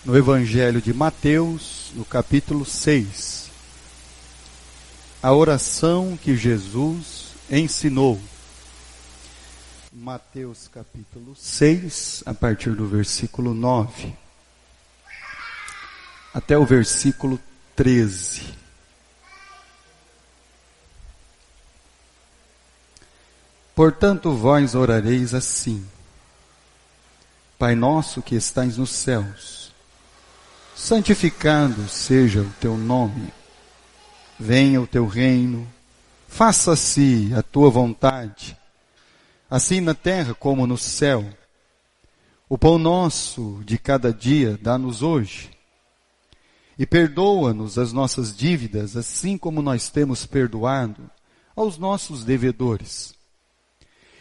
no Evangelho de Mateus, no capítulo 6. A oração que Jesus ensinou. Mateus capítulo 6, a partir do versículo 9, até o versículo 13. Portanto, vós orareis assim: Pai nosso que estais nos céus, santificado seja o teu nome. Venha o teu reino, faça-se a tua vontade, assim na terra como no céu. O pão nosso de cada dia dá-nos hoje. E perdoa-nos as nossas dívidas, assim como nós temos perdoado aos nossos devedores.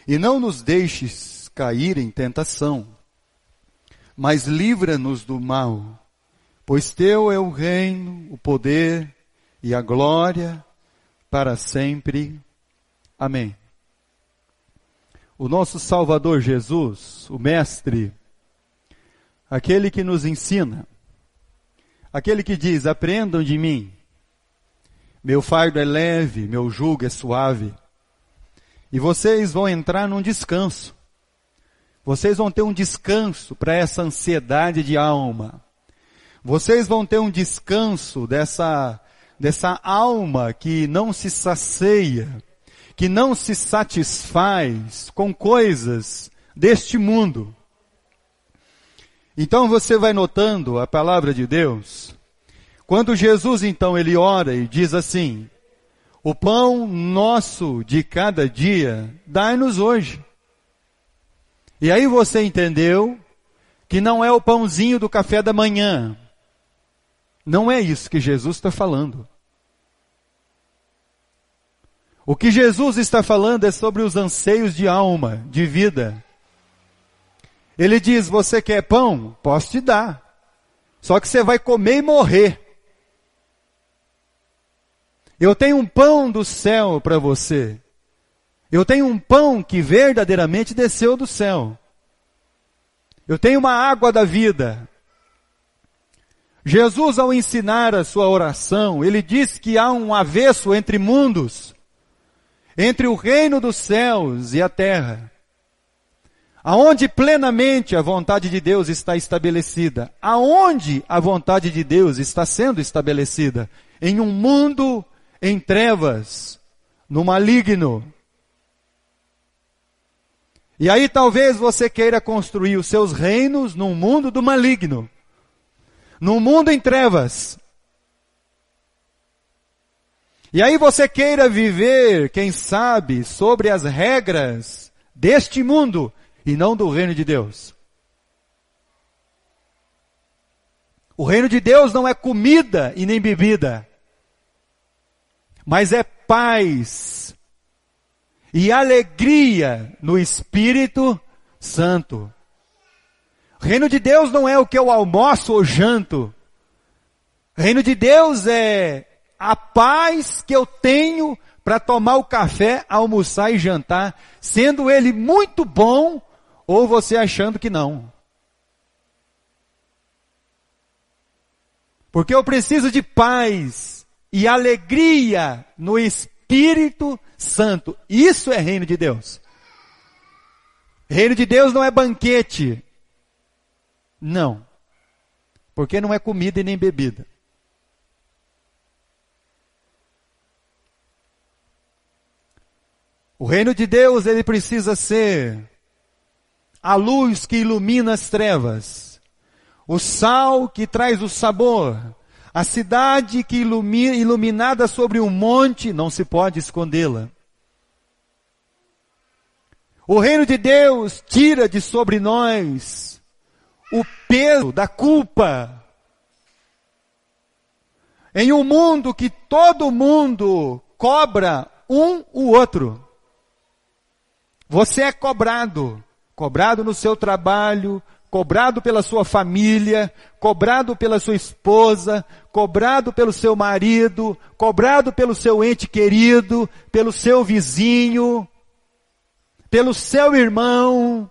E não nos deixes cair em tentação, mas livra-nos do mal, pois teu é o reino, o poder e a glória para sempre. Amém. O nosso Salvador Jesus, o Mestre, aquele que nos ensina, aquele que diz: aprendam de mim, meu fardo é leve, meu jugo é suave, e vocês vão entrar num descanso. Vocês vão ter um descanso para essa ansiedade de alma. Vocês vão ter um descanso dessa alma que não se sacia, que não se satisfaz com coisas deste mundo. Então você vai notando a palavra de Deus. Quando Jesus então ele ora e diz assim: o pão nosso de cada dia dai-nos hoje. E aí você entendeu que não é o pãozinho do café da manhã. Não é isso que Jesus está falando. O que Jesus está falando é sobre os anseios de alma, de vida. Ele diz: você quer pão? Posso te dar. Só que você vai comer e morrer. Eu tenho um pão do céu para você. Eu tenho um pão que verdadeiramente desceu do céu. Eu tenho uma água da vida. Jesus, ao ensinar a sua oração, ele diz que há um avesso entre mundos, entre o reino dos céus e a terra, aonde plenamente a vontade de Deus está estabelecida. Aonde a vontade de Deus está sendo estabelecida? Em um mundo em trevas, no maligno. E aí talvez você queira construir os seus reinos num mundo do maligno, num mundo em trevas. E aí você queira viver, quem sabe, sobre as regras deste mundo e não do reino de Deus. O reino de Deus não é comida e nem bebida, mas é paz e alegria no Espírito Santo. O reino de Deus não é o que eu almoço ou janto. O reino de Deus é a paz que eu tenho para tomar o café, almoçar e jantar, sendo ele muito bom ou você achando que não. Porque eu preciso de paz e alegria no Espírito Santo. Isso é reino de Deus. Reino de Deus não é banquete. Não. Porque não é comida e nem bebida. O reino de Deus, ele precisa ser a luz que ilumina as trevas, o sal que traz o sabor, a cidade que iluminada sobre um monte, não se pode escondê-la. O reino de Deus tira de sobre nós o peso da culpa. Em um mundo que todo mundo cobra o outro. Você é cobrado no seu trabalho, cobrado pela sua família, cobrado pela sua esposa, cobrado pelo seu marido, cobrado pelo seu ente querido, pelo seu vizinho, pelo seu irmão,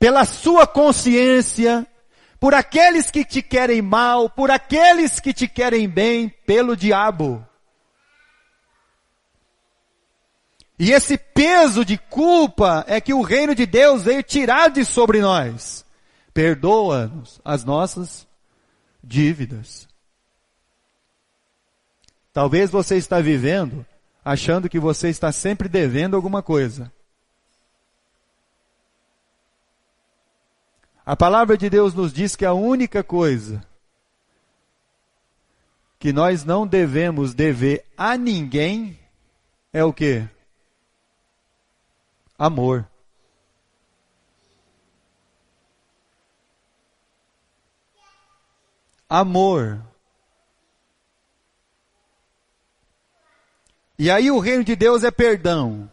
pela sua consciência. por aqueles que te querem mal, por aqueles que te querem bem, pelo diabo. E esse peso de culpa é que o reino de Deus veio tirar de sobre nós. Perdoa-nos as nossas dívidas. Talvez você está vivendo achando que você está sempre devendo alguma coisa. A palavra de Deus nos diz que a única coisa que nós não devemos dever a ninguém é o quê? Amor. Amor. E aí o reino de Deus é perdão.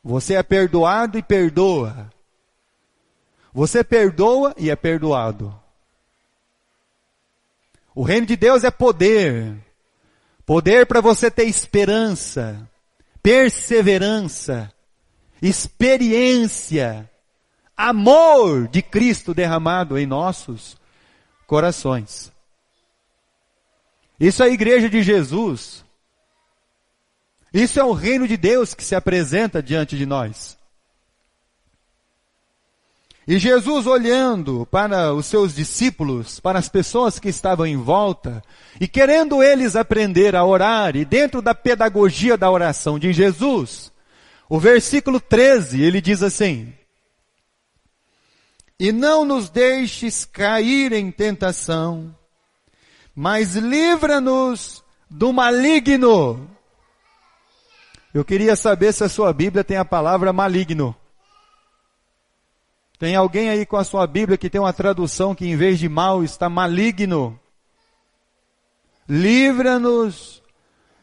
Você é perdoado e perdoa. Você perdoa e é perdoado. O reino de Deus é poder. Poder para você ter esperança, perseverança, experiência, amor de Cristo derramado em nossos corações. Isso é a igreja de Jesus. Isso é o reino de Deus que se apresenta diante de nós. E Jesus, olhando para os seus discípulos, para as pessoas que estavam em volta, e querendo eles aprender a orar, e dentro da pedagogia da oração de Jesus, o versículo 13, ele diz assim: e não nos deixes cair em tentação, mas livra-nos do maligno. Eu queria saber se a sua Bíblia tem a palavra maligno. Tem alguém aí com a sua Bíblia que tem uma tradução que em vez de mal está maligno? Livra-nos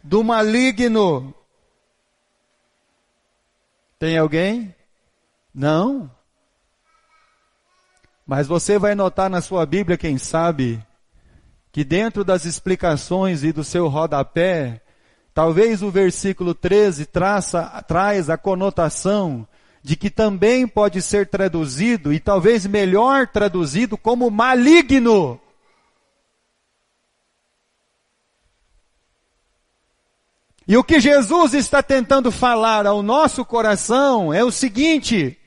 do maligno. Tem alguém? Não? Mas você vai notar na sua Bíblia, quem sabe, que dentro das explicações e do seu rodapé, talvez o versículo 13 traz a conotação de que também pode ser traduzido, e talvez melhor traduzido, como maligno. E o que Jesus está tentando falar ao nosso coração é o seguinte: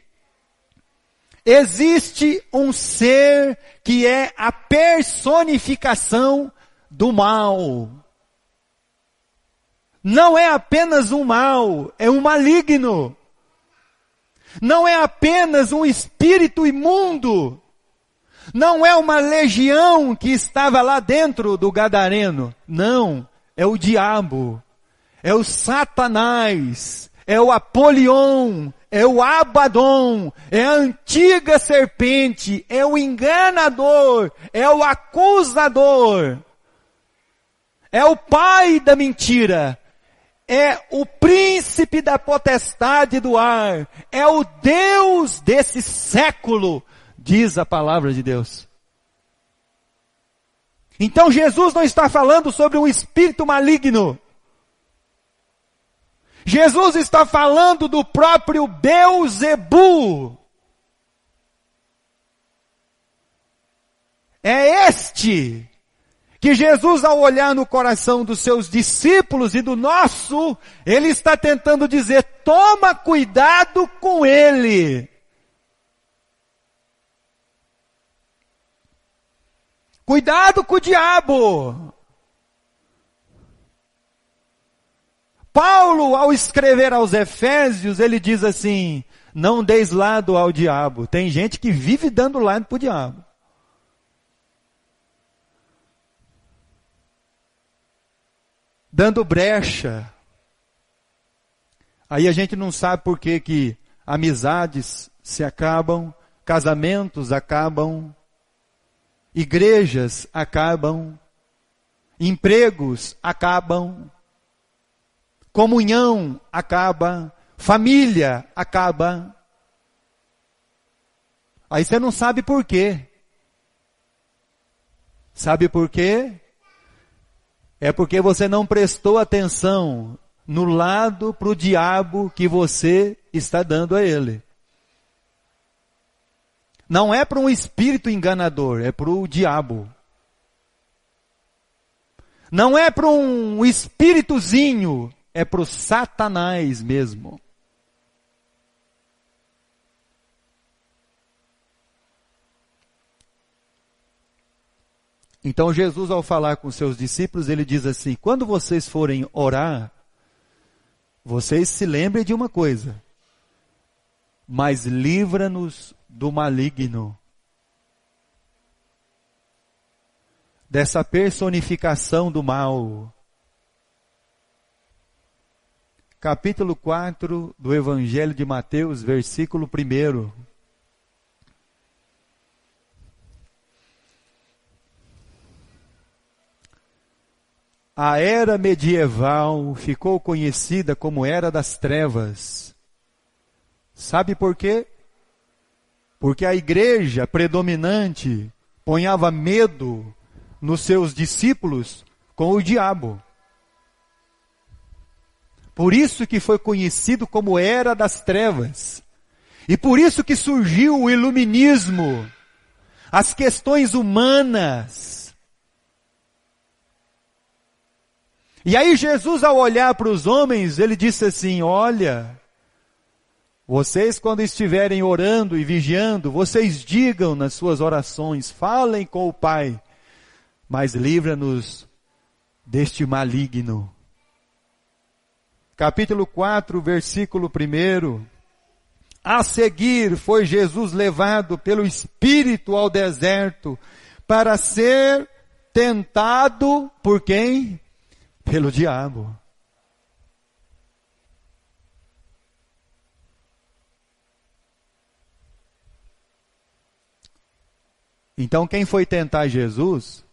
existe um ser que é a personificação do mal. Não é apenas um mal, é um maligno. Não é apenas um espírito imundo. Não é uma legião que estava lá dentro do gadareno. Não, é o diabo. É o Satanás. É o Apolion. É o Abaddon. É a antiga serpente. É o enganador. É o acusador. É o pai da mentira. É o príncipe da potestade do ar. É o Deus desse século, diz a palavra de Deus. Então Jesus não está falando sobre um espírito maligno. Jesus está falando do próprio Beelzebu. É este que Jesus, ao olhar no coração dos seus discípulos e do nosso, ele está tentando dizer: toma cuidado com ele. Cuidado com o diabo. Paulo, ao escrever aos Efésios, ele diz assim: não deis lado ao diabo. Tem gente que vive dando lado para o diabo. Dando brecha. Aí a gente não sabe por que amizades se acabam, casamentos acabam, igrejas acabam, empregos acabam, comunhão acaba, família acaba. Aí você não sabe por quê. Sabe por quê? É porque você não prestou atenção no lado para o diabo que você está dando a ele. Não é para um espírito enganador, é para o diabo. Não é para um espíritozinho, é para o Satanás mesmo. Então Jesus, ao falar com seus discípulos, ele diz assim: quando vocês forem orar, vocês se lembrem de uma coisa: mas livra-nos do maligno. Dessa personificação do mal. Capítulo 4 do Evangelho de Mateus, versículo 1. A era medieval ficou conhecida como Era das Trevas. Sabe por quê? Porque a igreja predominante ponhava medo nos seus discípulos com o diabo. Por isso que foi conhecido como Era das Trevas. E por isso que surgiu o iluminismo, as questões humanas. E aí Jesus, ao olhar para os homens, ele disse assim: olha, vocês quando estiverem orando e vigiando, vocês digam nas suas orações, falem com o Pai, mas livra-nos deste maligno. Capítulo 4, versículo 1. A seguir foi Jesus levado pelo Espírito ao deserto para ser tentado por quem? Pelo diabo. Então quem foi tentar Jesus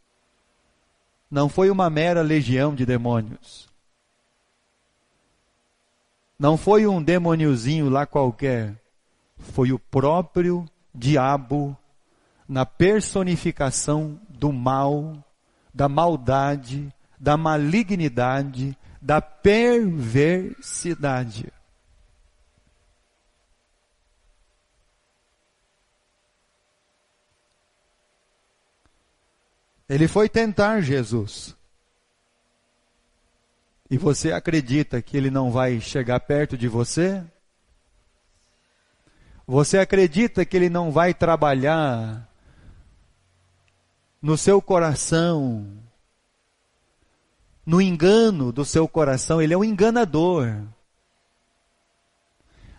não foi uma mera legião de demônios. Não foi um demôniozinho lá qualquer. Foi o próprio diabo na personificação do mal, da maldade, da malignidade, da perversidade. Ele foi tentar Jesus. E você acredita que ele não vai chegar perto de você? Você acredita que ele não vai trabalhar no seu coração, no engano do seu coração? Ele é um enganador.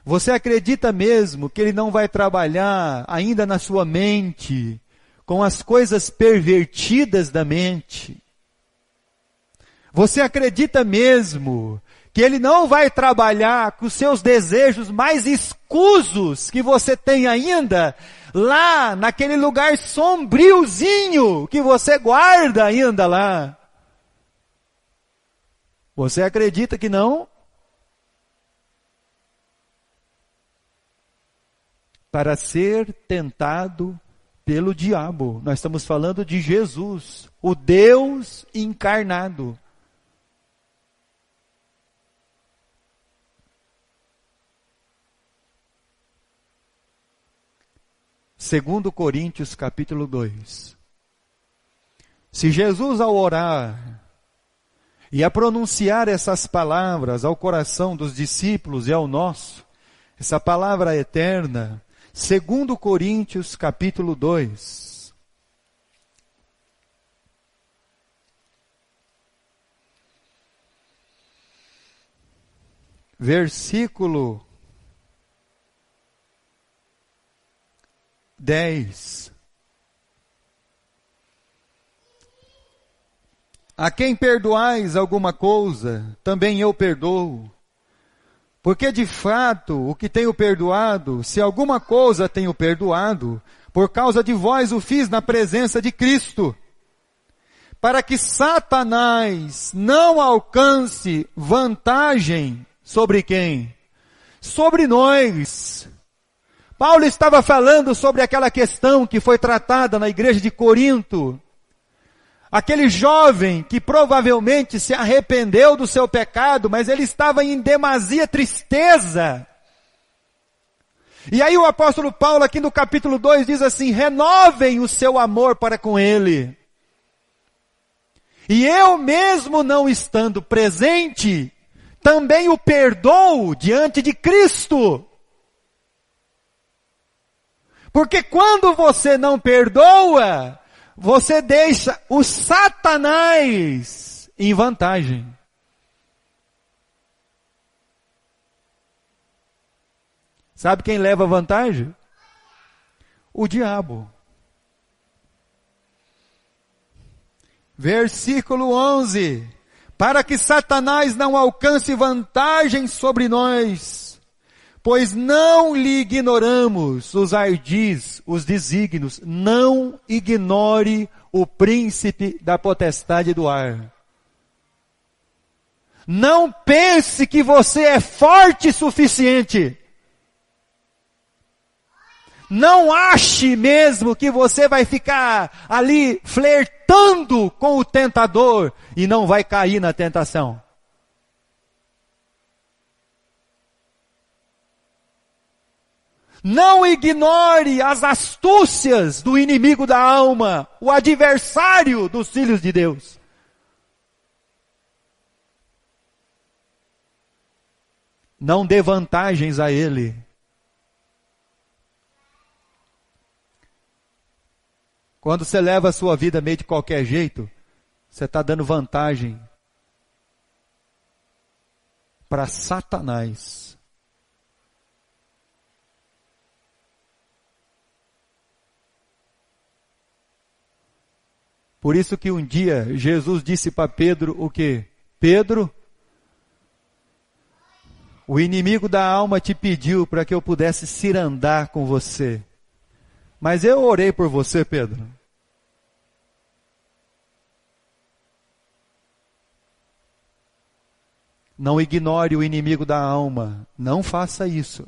Você acredita mesmo que ele não vai trabalhar ainda na sua mente, com as coisas pervertidas da mente? Você acredita mesmo que ele não vai trabalhar com os seus desejos mais escusos que você tem ainda, lá naquele lugar sombriozinho que você guarda ainda lá? Você acredita que não? Para ser tentado pelo diabo. Nós estamos falando de Jesus, o Deus encarnado. Segundo Coríntios capítulo 2. Se Jesus ao orar e a pronunciar essas palavras ao coração dos discípulos e ao nosso, essa palavra eterna, segundo Coríntios capítulo 2. Versículo 10. A quem perdoais alguma coisa, também eu perdoo. Porque de fato, o que tenho perdoado, se alguma coisa tenho perdoado, por causa de vós o fiz na presença de Cristo, para que Satanás não alcance vantagem sobre quem? Sobre nós. Paulo estava falando sobre aquela questão que foi tratada na igreja de Corinto. Aquele jovem que provavelmente se arrependeu do seu pecado, mas ele estava em demasia tristeza. E aí o apóstolo Paulo aqui no capítulo 2 diz assim: renovem o seu amor para com ele. E eu mesmo não estando presente, também o perdoo diante de Cristo. Porque quando você não perdoa, você deixa o Satanás em vantagem. Sabe quem leva vantagem? O diabo. Versículo 11. Para que Satanás não alcance vantagem sobre nós, pois não lhe ignoramos os ardis, os desígnios. Não ignore o príncipe da potestade do ar. Não pense que você é forte o suficiente. Não ache mesmo que você vai ficar ali flertando com o tentador e não vai cair na tentação. Não ignore as astúcias do inimigo da alma, o adversário dos filhos de Deus. Não dê vantagens a ele. Quando você leva a sua vida meio de qualquer jeito, você está dando vantagem para Satanás. Por isso que um dia Jesus disse para Pedro o quê? Pedro, o inimigo da alma te pediu para que eu pudesse cirandar com você. Mas eu orei por você, Pedro. Não ignore o inimigo da alma. Não faça isso.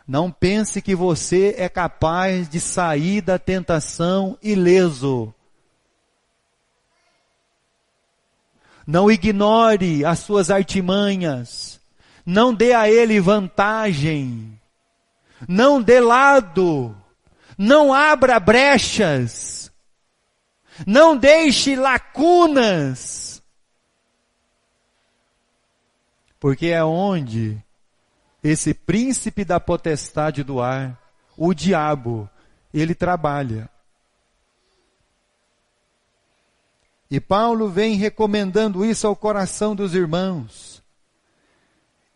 Não pense que você é capaz de sair da tentação ileso. Não ignore as suas artimanhas. Não dê a ele vantagem. Não dê lado. Não abra brechas. Não deixe lacunas. Porque é onde esse príncipe da potestade do ar, o diabo, ele trabalha. E Paulo vem recomendando isso ao coração dos irmãos.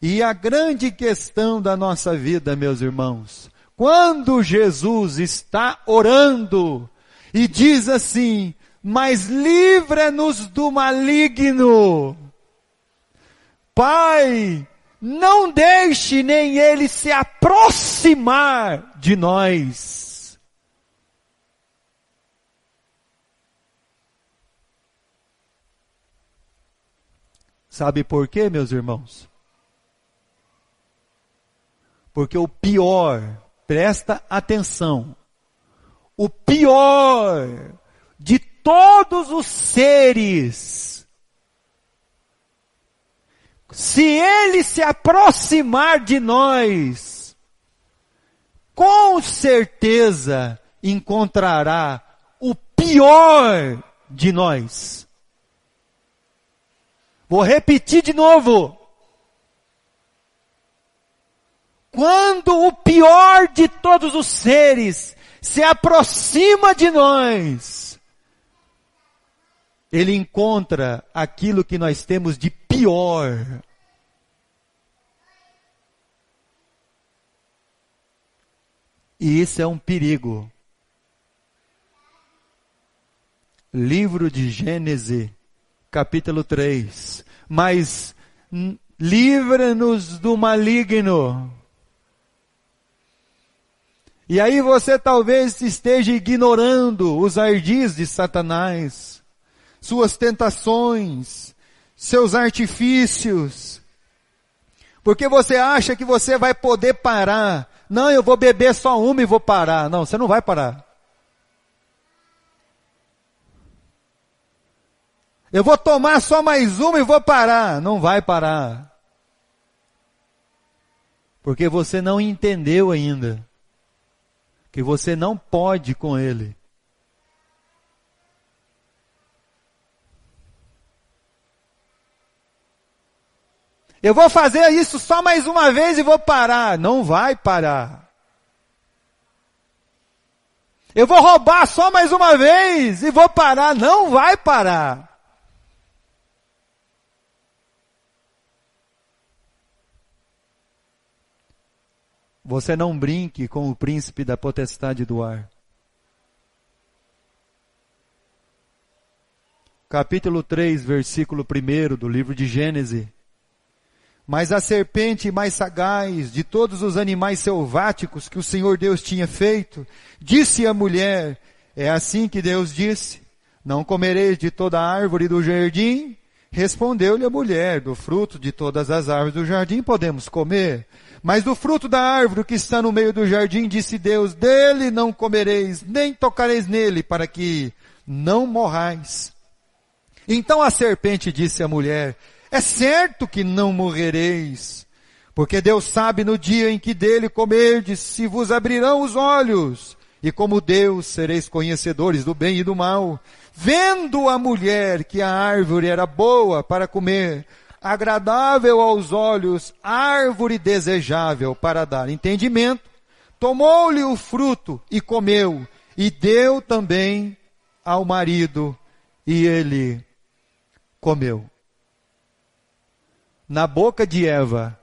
E a grande questão da nossa vida, meus irmãos, quando Jesus está orando e diz assim: mas livra-nos do maligno. Pai, não deixe nem ele se aproximar de nós. Sabe por quê, meus irmãos? Porque o pior, presta atenção, o pior de todos os seres, se ele se aproximar de nós, com certeza encontrará o pior de nós. Vou repetir de novo. Quando o pior de todos os seres se aproxima de nós, ele encontra aquilo que nós temos de pior. E isso é um perigo. Livro de Gênesis, capítulo 3. Mas livra-nos do maligno. E aí você talvez esteja ignorando os ardis de Satanás, suas tentações, seus artifícios, porque você acha que você vai poder parar. Não, eu vou beber só uma e vou parar. Não, você não vai parar. Eu vou tomar só mais uma e vou parar. Não vai parar. Porque você não entendeu ainda que você não pode com ele. Eu vou fazer isso só mais uma vez e vou parar. Não vai parar. Eu vou roubar só mais uma vez e vou parar. Não vai parar. Você não brinque com o príncipe da potestade do ar. Capítulo 3, versículo 1 do livro de Gênesis. Mas a serpente mais sagaz de todos os animais selváticos que o Senhor Deus tinha feito, disse à mulher, é assim que Deus disse, não comereis de toda árvore do jardim? Respondeu-lhe a mulher, do fruto de todas as árvores do jardim podemos comer, mas do fruto da árvore que está no meio do jardim, disse Deus, dele não comereis, nem tocareis nele, para que não morrais. Então a serpente disse à mulher, é certo que não morrereis, porque Deus sabe no dia em que dele comerdes, se vos abrirão os olhos, e como Deus sereis conhecedores do bem e do mal. Vendo a mulher que a árvore era boa para comer, agradável aos olhos, árvore desejável para dar entendimento, tomou-lhe o fruto e comeu, e deu também ao marido, e ele comeu. Na boca de Eva,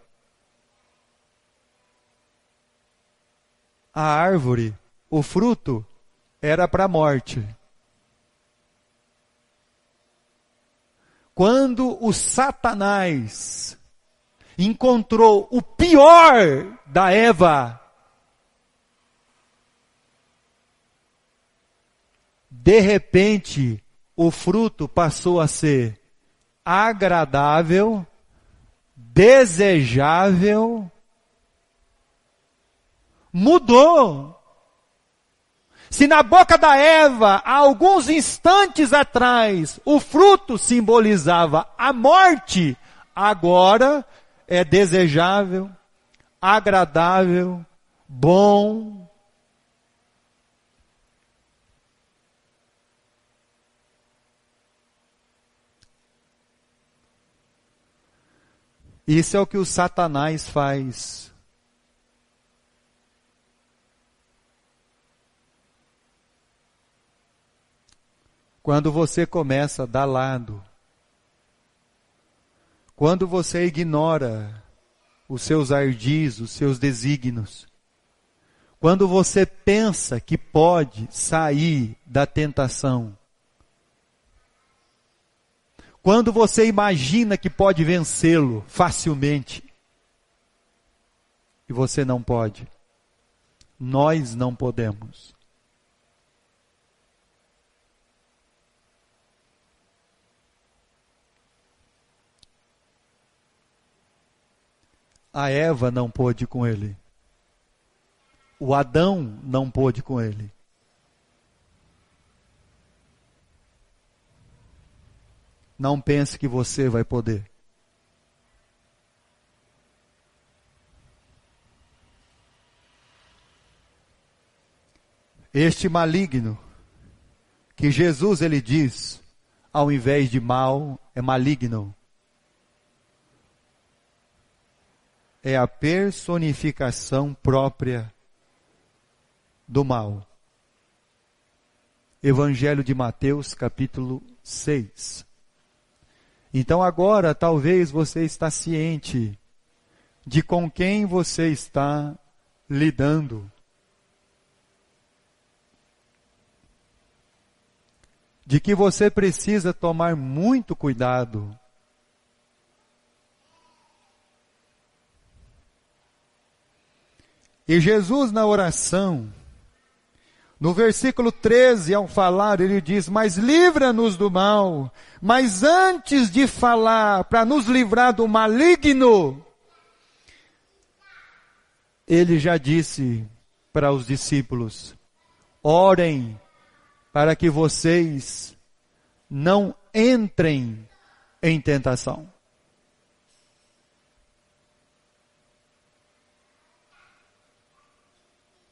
a árvore, o fruto, era para a morte. Quando o Satanás encontrou o pior da Eva, de repente, o fruto passou a ser agradável, desejável, mudou. Se na boca da Eva, há alguns instantes atrás, o fruto simbolizava a morte, agora é desejável, agradável, bom. Isso é o que o Satanás faz. Quando você começa a dar lado, quando você ignora os seus ardis, os seus desígnios, quando você pensa que pode sair da tentação, quando você imagina que pode vencê-lo facilmente, e você não pode, nós não podemos. A Eva não pôde com ele. O Adão não pôde com ele. Não pense que você vai poder. Este maligno, que Jesus ele diz, ao invés de mal, é maligno. É a personificação própria do mal. Evangelho de Mateus, capítulo 6. Então agora, talvez você está ciente de com quem você está lidando. De que você precisa tomar muito cuidado. E Jesus na oração, no versículo 13, ao falar, ele diz, mas livra-nos do mal. Mas antes de falar, para nos livrar do maligno, ele já disse para os discípulos, orem para que vocês não entrem em tentação.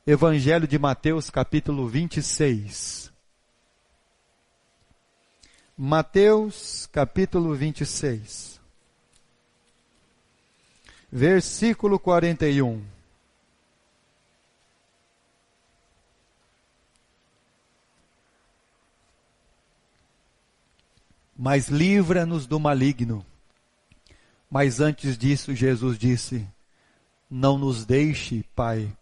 Evangelho de Mateus, capítulo 26. Mateus, capítulo 26. Versículo 41. Mas livra-nos do maligno. Mas antes disso, Jesus disse: não nos deixe, Pai,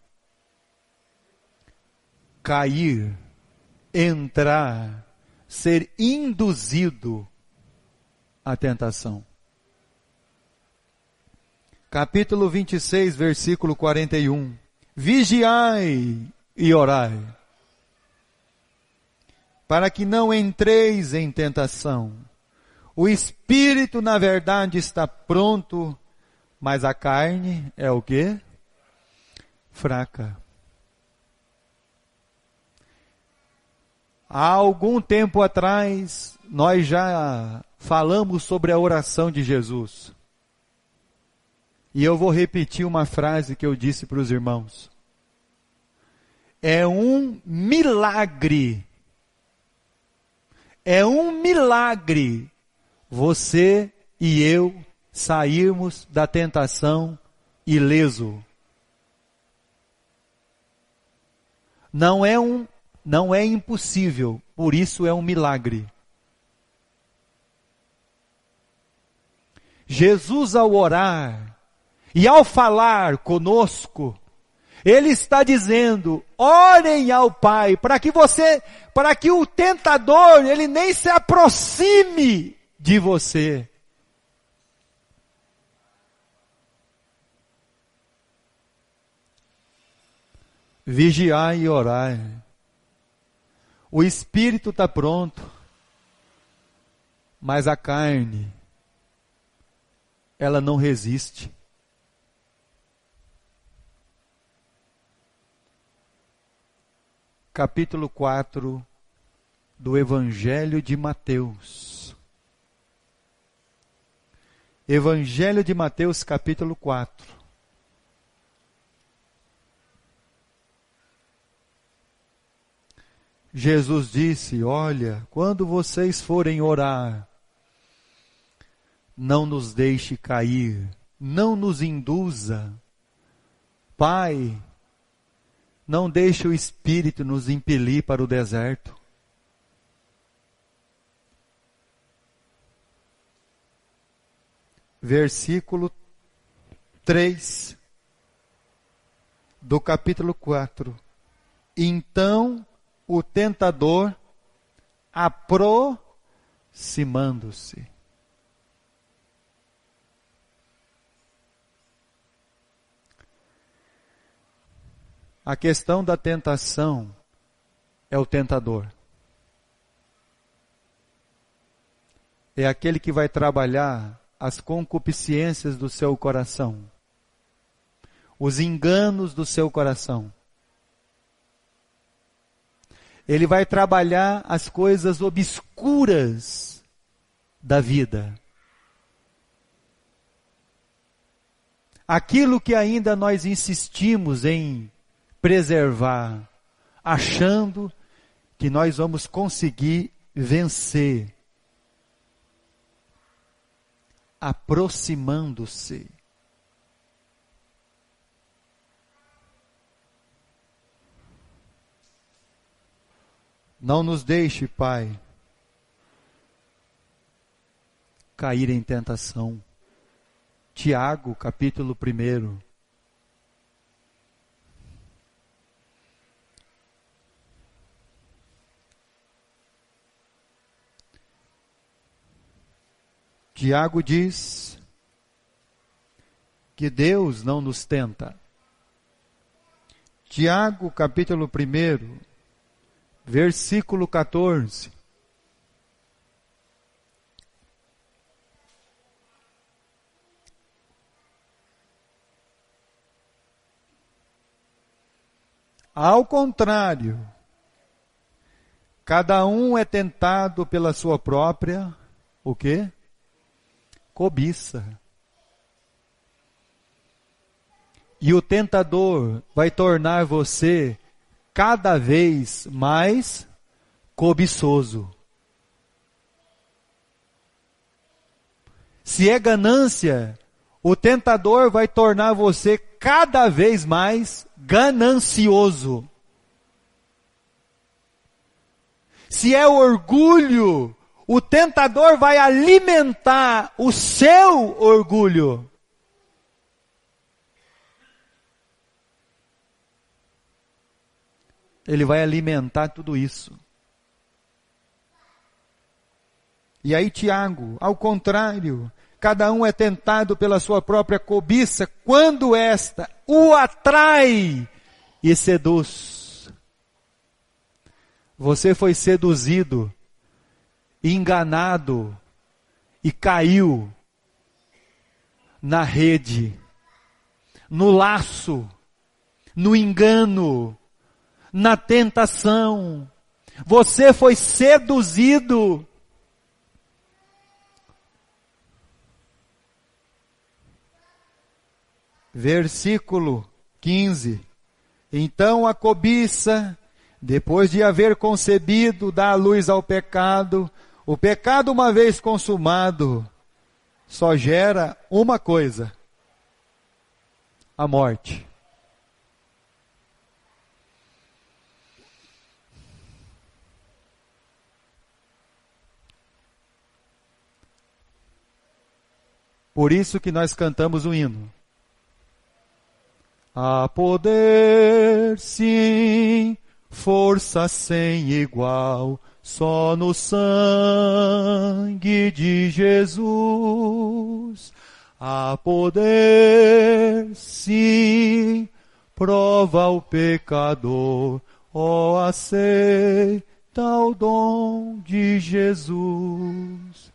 cair, entrar, ser induzido à tentação. Capítulo 26, versículo 41. Vigiai e orai, para que não entreis em tentação. O espírito, na verdade, está pronto, mas a carne é o quê? Fraca. Há algum tempo atrás, nós já falamos sobre a oração de Jesus. E eu vou repetir uma frase que eu disse para os irmãos. É um milagre. É um milagre você e eu sairmos da tentação ileso. Não é impossível, por isso é um milagre. Jesus, ao orar e ao falar conosco, Ele está dizendo: orem ao Pai, para que o tentador, ele nem se aproxime de você. Vigiai e orai. O espírito está pronto, mas a carne, ela não resiste. Capítulo 4 do Evangelho de Mateus. Evangelho de Mateus, capítulo 4. Jesus disse: olha, quando vocês forem orar, não nos deixe cair, não nos induza. Pai, não deixe o Espírito nos impelir para o deserto. Versículo 3 do capítulo 4. Então o tentador, aproximando-se. A questão da tentação é o tentador. É aquele que vai trabalhar as concupiscências do seu coração, os enganos do seu coração. Ele vai trabalhar as coisas obscuras da vida. Aquilo que ainda nós insistimos em preservar, achando que nós vamos conseguir vencer. Aproximando-se. Não nos deixe, Pai, cair em tentação. Tiago, capítulo 1. Tiago diz que Deus não nos tenta. Tiago, capítulo 1, versículo 14. Ao contrário, cada um é tentado pela sua própria, o quê? Cobiça. E o tentador vai tornar você cada vez mais cobiçoso. Se é ganância, o tentador vai tornar você cada vez mais ganancioso. Se é orgulho, o tentador vai alimentar o seu orgulho. Ele vai alimentar tudo isso. E aí, Tiago, ao contrário, cada um é tentado pela sua própria cobiça, quando esta o atrai e seduz. Você foi seduzido, enganado e caiu na rede, no laço, no engano, na tentação. Você foi seduzido. Versículo 15. Então a cobiça, depois de haver concebido, dá luz ao pecado. O pecado, uma vez consumado, só gera uma coisa: a morte. Por isso que nós cantamos o hino. Há poder, sim, força sem igual, só no sangue de Jesus. Há poder, sim, prova o pecador, ó, aceita o dom de Jesus.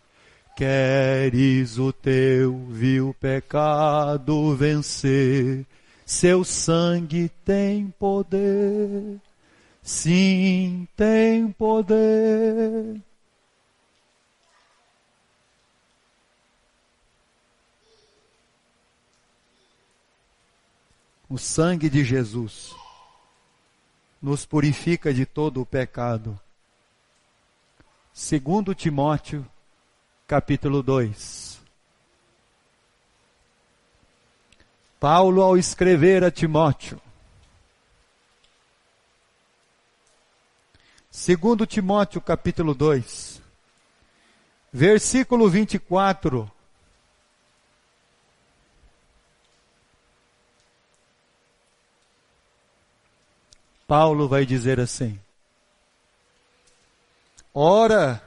Queres o teu vil pecado vencer? Seu sangue tem poder, sim, tem poder. O sangue de Jesus nos purifica de todo o pecado. 2 Timóteo, capítulo 2. Paulo, ao escrever a Timóteo, 2 Timóteo capítulo 2, versículo 24, Paulo vai dizer assim: ora,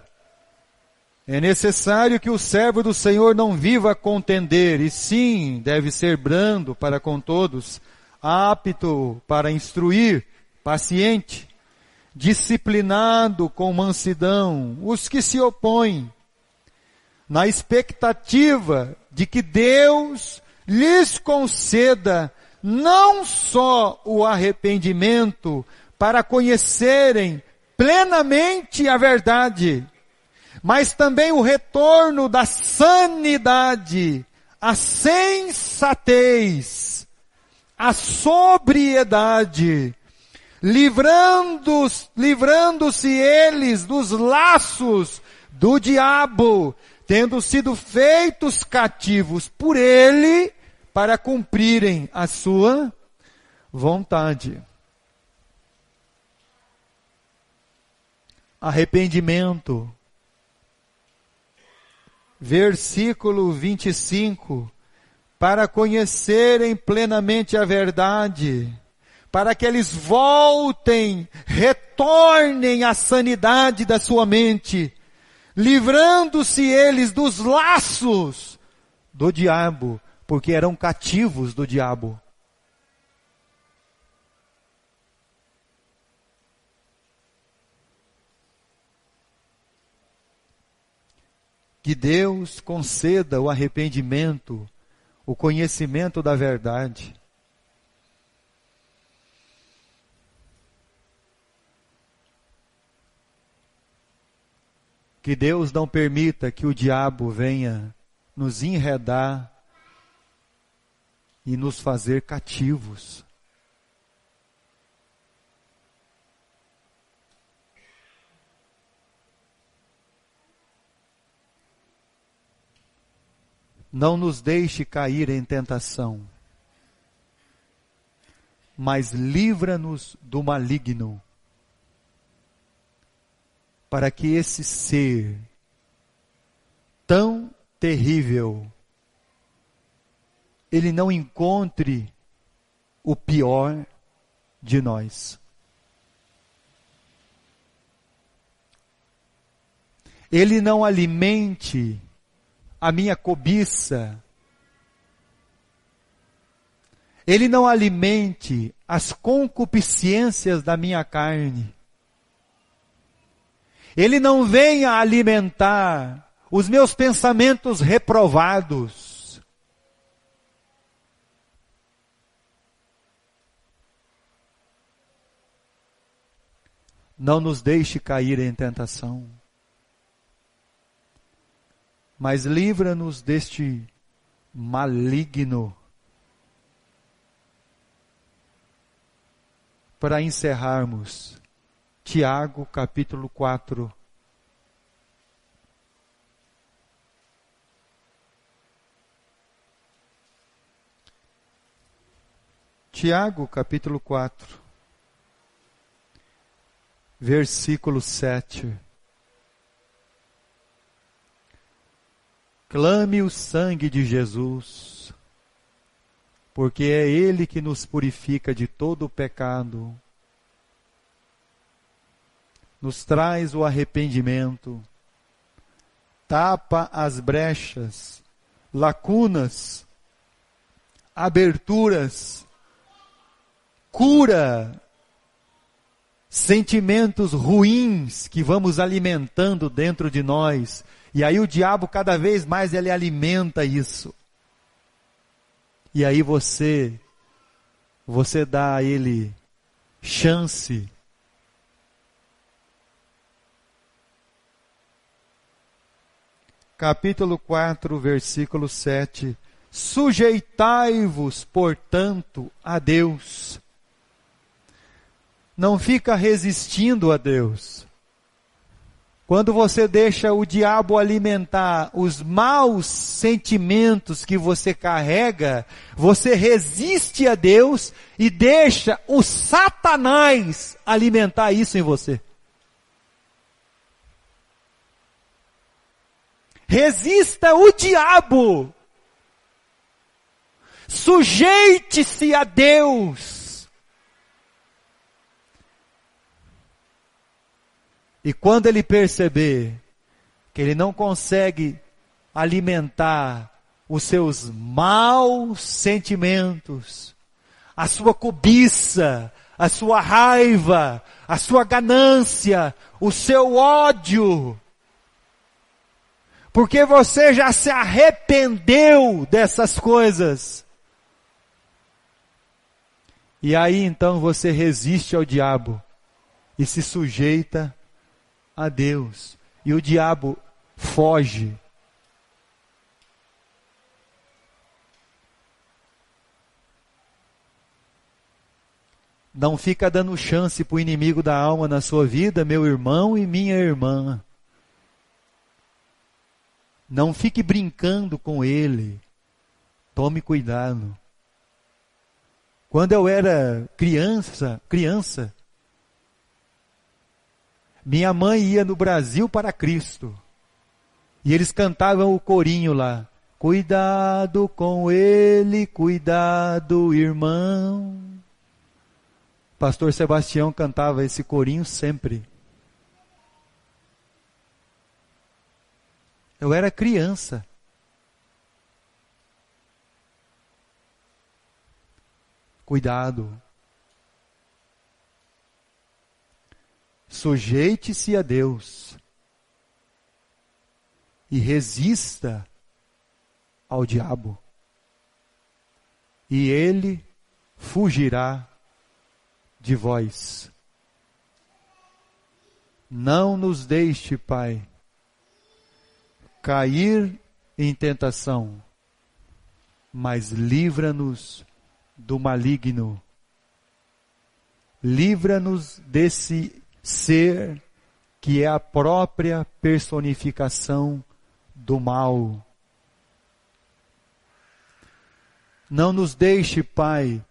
é necessário que o servo do Senhor não viva a contender, e sim, deve ser brando para com todos, apto para instruir, paciente, disciplinado com mansidão, os que se opõem, na expectativa de que Deus lhes conceda não só o arrependimento para conhecerem plenamente a verdade, mas também o retorno da sanidade, a sensatez, a sobriedade, livrando-se eles dos laços do diabo, tendo sido feitos cativos por ele para cumprirem a sua vontade. Arrependimento. Versículo 25, para conhecerem plenamente a verdade, para que eles voltem, retornem à sanidade da sua mente, livrando-se eles dos laços do diabo, porque eram cativos do diabo. Que Deus conceda o arrependimento, o conhecimento da verdade. Que Deus não permita que o diabo venha nos enredar e nos fazer cativos. Não nos deixe cair em tentação, mas livra-nos do maligno, para que esse ser tão terrível, ele não encontre o pior de nós. Ele não alimente a minha cobiça. Ele não alimente as concupiscências da minha carne. Ele não venha alimentar os meus pensamentos reprovados. Não nos deixe cair em tentação, mas livra-nos deste maligno. Para encerrarmos, Tiago capítulo 4. Tiago capítulo 4, versículo 7. Clame o sangue de Jesus, porque é Ele que nos purifica de todo o pecado, nos traz o arrependimento, tapa as brechas, lacunas, aberturas, cura sentimentos ruins que vamos alimentando dentro de nós, e aí o diabo cada vez mais ele alimenta isso. E aí você dá a ele chance. Capítulo 4, versículo 7. Sujeitai-vos, portanto, a Deus. Não fica resistindo a Deus. Quando você deixa o diabo alimentar os maus sentimentos que você carrega, você resiste a Deus e deixa o Satanás alimentar isso em você. Resista o diabo. Sujeite-se a Deus. E quando ele perceber que ele não consegue alimentar os seus maus sentimentos, a sua cobiça, a sua raiva, a sua ganância, o seu ódio, porque você já se arrependeu dessas coisas. E aí então você resiste ao diabo e se sujeita a Deus. E o diabo foge. Não fica dando chance para o inimigo da alma na sua vida, meu irmão e minha irmã. Não fique brincando com ele. Tome cuidado. Quando eu era criança, minha mãe ia no Brasil para Cristo. E eles cantavam o corinho lá. Cuidado com ele, cuidado, irmão. Pastor Sebastião cantava esse corinho sempre. Eu era criança. Cuidado. Sujeite-se a Deus e resista ao diabo, e ele fugirá de vós. Não nos deixe, Pai, cair em tentação, mas livra-nos do maligno. Livra-nos desse ser que é a própria personificação do mal. Não nos deixe, Pai,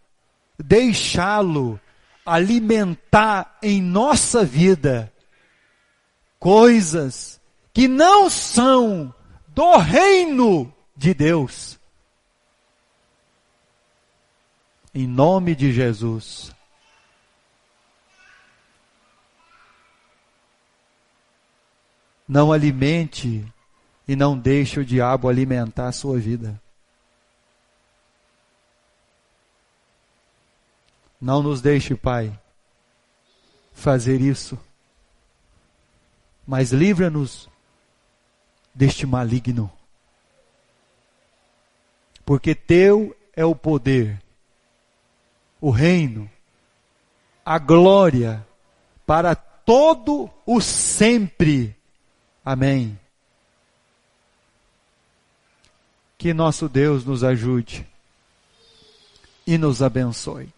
deixá-lo alimentar em nossa vida coisas que não são do reino de Deus. Em nome de Jesus. Não alimente e não deixe o diabo alimentar a sua vida. Não nos deixe, Pai, fazer isso. Mas livra-nos deste maligno. Porque teu é o poder, o reino, a glória, para todo o sempre. Amém. Que nosso Deus nos ajude e nos abençoe.